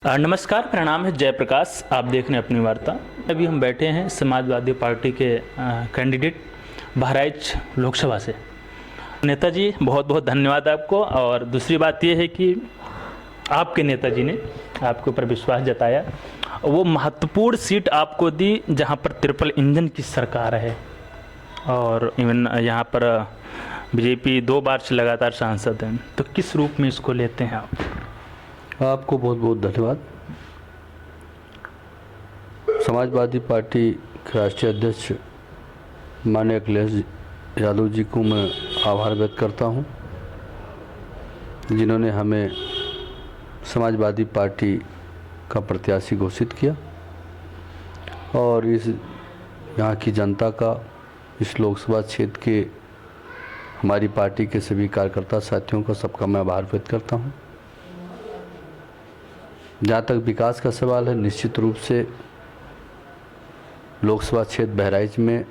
नमस्कार, मेरा नाम है जयप्रकाश। आप देख रहे हैं अपनी वार्ता। अभी हम बैठे हैं समाजवादी पार्टी के कैंडिडेट बहराइच लोकसभा से। नेताजी, बहुत बहुत धन्यवाद आपको। और दूसरी बात ये है कि आपके नेताजी ने आपके ऊपर विश्वास जताया, वो महत्वपूर्ण सीट आपको दी जहां पर ट्रिपल इंजन की सरकार है और इवन यहाँ पर बीजेपी 2 बार से लगातार सांसद हैं। तो किस रूप में इसको लेते हैं आप? आपको बहुत बहुत धन्यवाद। समाजवादी पार्टी के राष्ट्रीय अध्यक्ष माननीय अखिलेश यादव जी को मैं आभार व्यक्त करता हूं, जिन्होंने हमें समाजवादी पार्टी का प्रत्याशी घोषित किया और इस यहाँ की जनता का, इस लोकसभा क्षेत्र के हमारी पार्टी के सभी कार्यकर्ता साथियों का, सबका मैं आभार व्यक्त करता हूं। जहाँ तक विकास का सवाल है, निश्चित रूप से लोकसभा क्षेत्र बहराइच में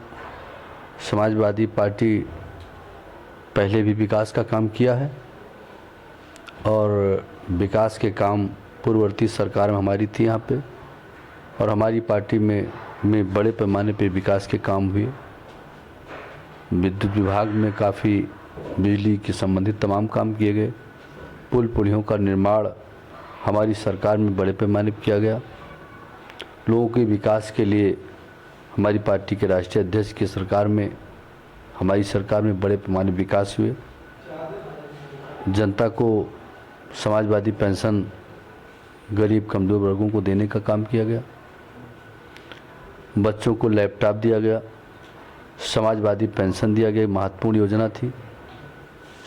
समाजवादी पार्टी पहले भी विकास का काम किया है और विकास के काम पूर्ववर्ती सरकार में हमारी थी यहाँ पे, और हमारी पार्टी में बड़े पैमाने पे विकास के काम हुए। विद्युत विभाग में काफ़ी बिजली के संबंधित तमाम काम किए गए। पुल पुलियों का निर्माण हमारी सरकार में बड़े पैमाने पर किया गया। लोगों के विकास के लिए हमारी पार्टी के राष्ट्रीय अध्यक्ष की सरकार में, हमारी सरकार में बड़े पैमाने विकास हुए। जनता को समाजवादी पेंशन गरीब कमज़ोर वर्गों को देने का काम किया गया। बच्चों को लैपटॉप दिया गया। समाजवादी पेंशन दिया गया, महत्वपूर्ण योजना थी।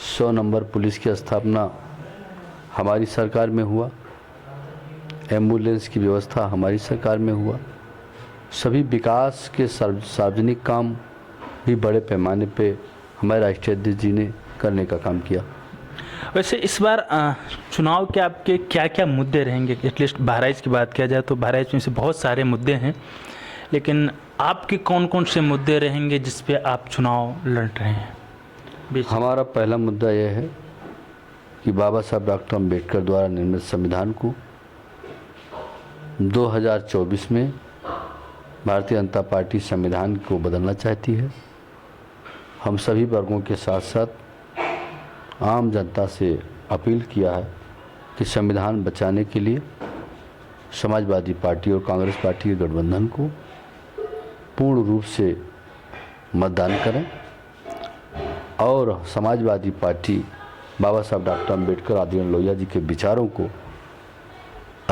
100 नंबर पुलिस की स्थापना हमारी सरकार में हुआ। एम्बुलेंस की व्यवस्था हमारी सरकार में हुआ। सभी विकास के सार्वजनिक काम भी बड़े पैमाने पे हमारे राष्ट्रीय अध्यक्ष जी ने करने का काम किया। वैसे इस बार चुनाव के आपके क्या क्या मुद्दे रहेंगे? एटलीस्ट बहराइच की बात किया जाए तो बहराइच में से बहुत सारे मुद्दे हैं, लेकिन आपके कौन कौन से मुद्दे रहेंगे जिस पे आप चुनाव लड़ रहे हैं? हमारा पहला मुद्दा यह है कि बाबा साहब डॉक्टर अम्बेडकर द्वारा निर्मित संविधान को 2024 में भारतीय जनता पार्टी संविधान को बदलना चाहती है। हम सभी वर्गों के साथ साथ आम जनता से अपील किया है कि संविधान बचाने के लिए समाजवादी पार्टी और कांग्रेस पार्टी के गठबंधन को पूर्ण रूप से मतदान करें और समाजवादी पार्टी बाबा साहब डॉक्टर अम्बेडकर आदिनारायण लोहिया जी के विचारों को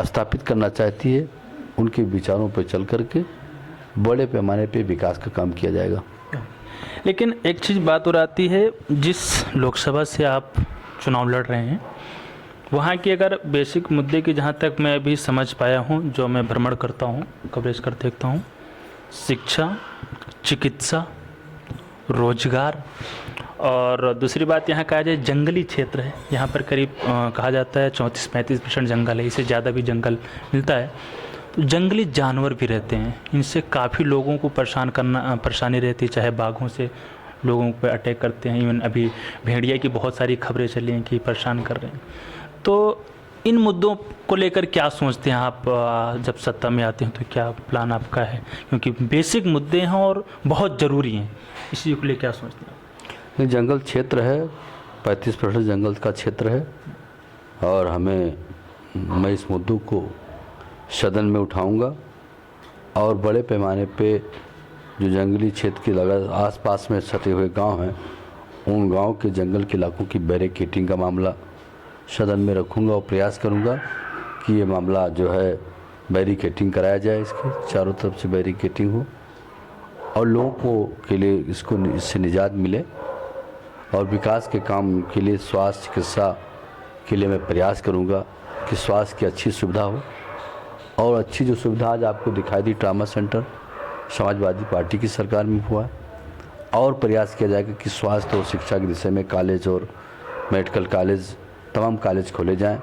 स्थापित करना चाहती है। उनके विचारों पर चल करके बड़े पैमाने पे विकास का काम किया जाएगा। लेकिन एक चीज़ बात और आती है, जिस लोकसभा से आप चुनाव लड़ रहे हैं वहाँ की अगर बेसिक मुद्दे की जहाँ तक मैं अभी समझ पाया हूँ, जो मैं भ्रमण करता हूँ, कवरेज कर देखता हूँ, शिक्षा, चिकित्सा, रोजगार, और दूसरी बात यहाँ कहा जाए जंगली क्षेत्र है। यहाँ पर करीब कहा जाता है 34-35% जंगल है, इससे ज़्यादा भी जंगल मिलता है। तो जंगली जानवर भी रहते हैं, इनसे काफ़ी लोगों को परेशानी रहती है, चाहे बाघों से लोगों पर अटैक करते हैं। इवन अभी भेड़िया की बहुत सारी खबरें चली हैं कि परेशान कर रहे हैं। तो इन मुद्दों को लेकर क्या सोचते हैं आप? जब सत्ता में आते हैं तो क्या प्लान आपका है? क्योंकि बेसिक मुद्दे हैं और बहुत ज़रूरी हैं, इसी को लेकर क्या सोचते हैं? जंगल क्षेत्र है, 35% जंगल का क्षेत्र है और मैं इस मुद्दों को सदन में उठाऊंगा और बड़े पैमाने पे जो जंगली क्षेत्र के आसपास में सटे हुए गांव हैं, उन गांव के जंगल के इलाकों की बैरिकेडिंग का मामला सदन में रखूंगा और प्रयास करूंगा कि ये मामला जो है बैरिकेडिंग कराया जाए, इसके चारों तरफ से बैरिकेडिंग हो और लोगों को के लिए इससे निजात मिले। और विकास के काम के लिए स्वास्थ्य चिकित्सा के लिए मैं प्रयास करूंगा कि स्वास्थ्य की अच्छी सुविधा हो, और अच्छी जो सुविधा आज आपको दिखाई दी, ट्रामा सेंटर समाजवादी पार्टी की सरकार में हुआ है। और प्रयास किया जाएगा कि स्वास्थ्य और शिक्षा की दिशा में कॉलेज और मेडिकल कॉलेज, तमाम कॉलेज खोले जाएं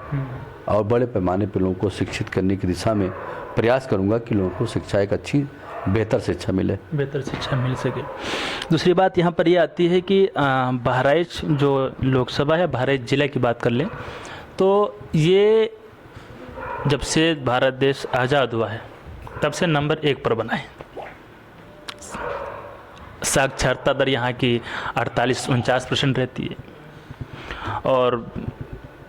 और बड़े पैमाने पर लोगों को शिक्षित करने की दिशा में प्रयास करूंगा कि लोगों को शिक्षा एक अच्छी बेहतर शिक्षा मिल सके। दूसरी बात यहाँ पर ये आती है कि बहराइच जो लोकसभा है, बहराइच ज़िला की बात कर लें तो ये जब से भारत देश आज़ाद हुआ है तब से नंबर 1 पर बना है। साक्षरता दर यहाँ की 48-49% रहती है और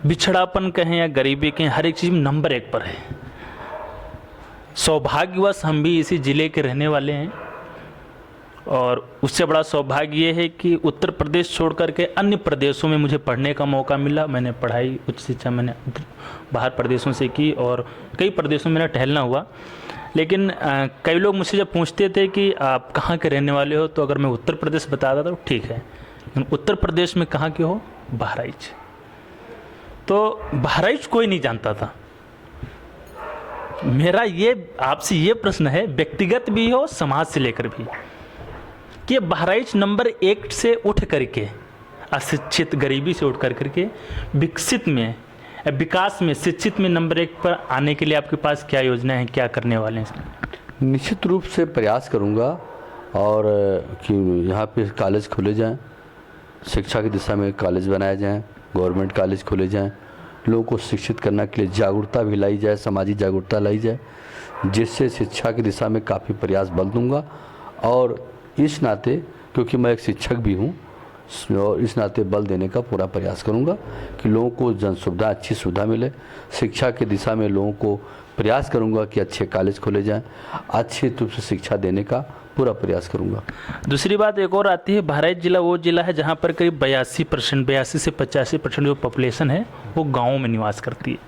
बिछड़ापन कहें या गरीबी कहें, हर एक चीज़ में नंबर 1 पर है। सौभाग्यवश हम भी इसी ज़िले के रहने वाले हैं और उससे बड़ा सौभाग्य ये है कि उत्तर प्रदेश छोड़ कर के अन्य प्रदेशों में मुझे पढ़ने का मौका मिला। मैंने पढ़ाई, उच्च शिक्षा मैंने बाहर प्रदेशों से की और कई प्रदेशों में मेरा टहलना हुआ। लेकिन कई लोग मुझसे जब पूछते थे कि आप कहाँ के रहने वाले हो, तो अगर मैं उत्तर प्रदेश बताता तो ठीक है, लेकिन उत्तर प्रदेश में कहाँ के हो? बहराइच। तो बहराइच कोई नहीं जानता था। मेरा ये आपसे ये प्रश्न है, व्यक्तिगत भी हो समाज से लेकर भी, कि बहराइच नंबर 1 से उठ करके, अशिक्षित गरीबी से उठ करके विकसित में, विकास में, शिक्षित में नंबर 1 पर आने के लिए आपके पास क्या योजना है, क्या करने वाले हैं? निश्चित रूप से प्रयास करूंगा और कि यहाँ पे कॉलेज खोले जाएं, शिक्षा की दिशा में कॉलेज बनाए जाएं, गवर्नमेंट कॉलेज खोले जाएं, लोगों को शिक्षित करने के लिए जागरूकता भी लाई जाए, सामाजिक जागरूकता लाई जाए, जिससे शिक्षा की दिशा में काफ़ी प्रयास बल दूंगा। और इस नाते, क्योंकि मैं एक शिक्षक भी हूँ, और इस नाते बल देने का पूरा प्रयास करूंगा कि लोगों को जन सुविधा, अच्छी सुविधा मिले। शिक्षा की दिशा में लोगों को प्रयास करूंगा कि अच्छे कॉलेज खोले जाएं, अच्छे रूप से शिक्षा देने का पूरा प्रयास करूंगा। दूसरी बात एक और आती है, बहराइच जिला वो जिला है जहाँ पर करीब 82 से 85% जो पॉपुलेशन है वो गाँव में निवास करती है।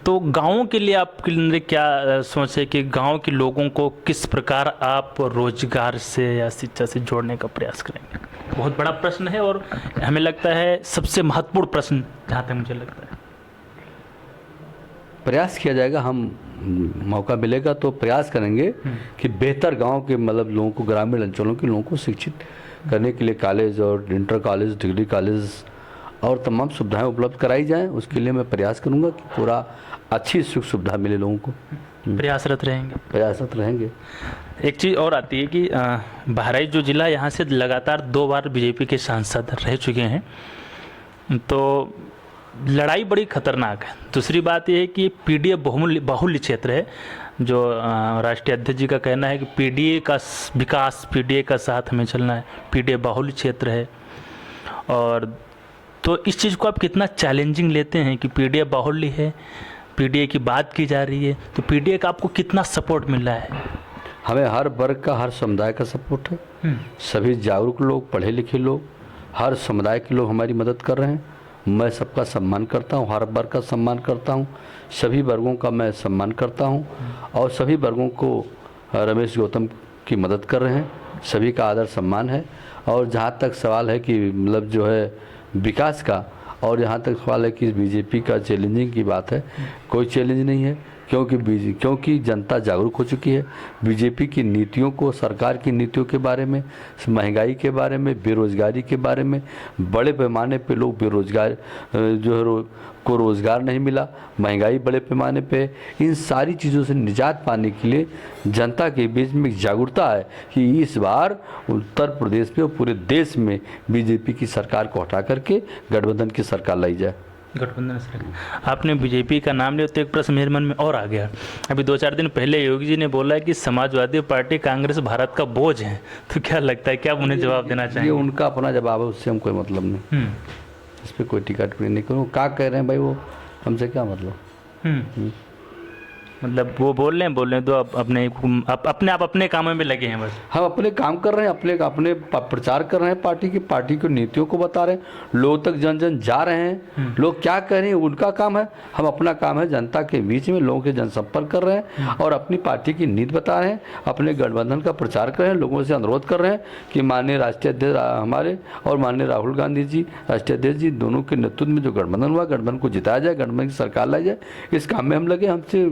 तो गाँव के लिए आपके लिए क्या सोच है कि गाँव के लोगों को किस प्रकार आप रोजगार से या शिक्षा से जोड़ने का प्रयास करेंगे? बहुत बड़ा प्रश्न है और हमें लगता है सबसे महत्वपूर्ण प्रश्न, जहाँ तक मुझे लगता है। प्रयास किया जाएगा, हम मौका मिलेगा तो प्रयास करेंगे कि बेहतर गांव के मतलब लोगों को, ग्रामीण अंचलों के लोगों को शिक्षित करने के लिए कॉलेज और इंटर कॉलेज, डिग्री कॉलेज और तमाम सुविधाएं उपलब्ध कराई जाएं। उसके लिए मैं प्रयास करूंगा कि पूरा अच्छी सुख सुविधा मिले लोगों को। प्रयासरत रहेंगे। एक चीज़ और आती है कि बहराइच जो जिला, यहाँ से लगातार 2 बार बीजेपी के सांसद रह चुके हैं, तो लड़ाई बड़ी खतरनाक है। दूसरी बात यह है कि पीडीए बाहुल्य क्षेत्र है, जो राष्ट्रीय अध्यक्ष जी का कहना है कि पीडीए का विकास, पीडीए का साथ हमें चलना है। पीडीए बाहुल्य क्षेत्र है, और तो इस चीज़ को आप कितना चैलेंजिंग लेते हैं कि पीडीए बाहुल्य है, पीडीए की बात की जा रही है, तो पीडीए का आपको कितना सपोर्ट मिल रहा है? हमें हर वर्ग का, हर समुदाय का सपोर्ट है। सभी जागरूक लोग, पढ़े लिखे लोग, हर समुदाय के लोग हमारी मदद कर रहे हैं। मैं सबका सम्मान करता हूँ, हर वर्ग का सम्मान करता हूँ, सभी वर्गों का मैं सम्मान करता हूँ और सभी वर्गों को रमेश गौतम की मदद कर रहे हैं, सभी का आदर सम्मान है। और जहाँ तक सवाल है कि मतलब जो है विकास का, और यहाँ तक सवाल है कि बीजेपी का चैलेंजिंग की बात है, कोई चैलेंज नहीं है, क्योंकि जनता जागरूक हो चुकी है। बीजेपी की नीतियों को, सरकार की नीतियों के बारे में, महंगाई के बारे में, बेरोजगारी के बारे में, बड़े पैमाने पे लोग बेरोजगार जो है को रोज़गार नहीं मिला, महंगाई बड़े पैमाने पे, इन सारी चीज़ों से निजात पाने के लिए जनता के बीच में एक है कि इस बार उत्तर प्रदेश में और पूरे देश में बीजेपी की सरकार को हटा करके गठबंधन की सरकार लाई जाए। गठबंधन सरकार, आपने बीजेपी का नाम लिया तो एक प्रश्न मेरे मन में और आ गया। अभी 2-4 दिन पहले योगी जी ने बोला है कि समाजवादी पार्टी कांग्रेस भारत का बोझ है, तो क्या लगता है, क्या आप उन्हें जवाब देना चाहेंगे? ये उनका अपना जवाब है, उससे हम कोई मतलब नहीं, इस पर कोई टिकट भी नहीं करूँ। क्या कह रहे हैं भाई, वो हमसे क्या मतलब? मतलब वो बोल रहे हैं तो अपने कामों में लगे हैं बस। हम अपने काम कर रहे हैं, अपने प्रचार कर रहे हैं, पार्टी की नीतियों को बता रहे हैं, लोग तक जन जा रहे हैं, लोग क्या कह रहे हैं उनका काम है, हम अपना काम है जनता के बीच में लोगों के जनसंपर्क कर रहे हैं और अपनी पार्टी की नीति बता रहे हैं, अपने गठबंधन का प्रचार कर रहे हैं, लोगों से अनुरोध कर रहे हैं कि माननीय राष्ट्रीय अध्यक्ष हमारे और माननीय राहुल गांधी जी राष्ट्रीय अध्यक्ष जी दोनों के नेतृत्व में जो गठबंधन हुआ, गठबंधन को जिताया जाए, गठबंधन की सरकार लाई जाए, इस काम में हम लगे। हमसे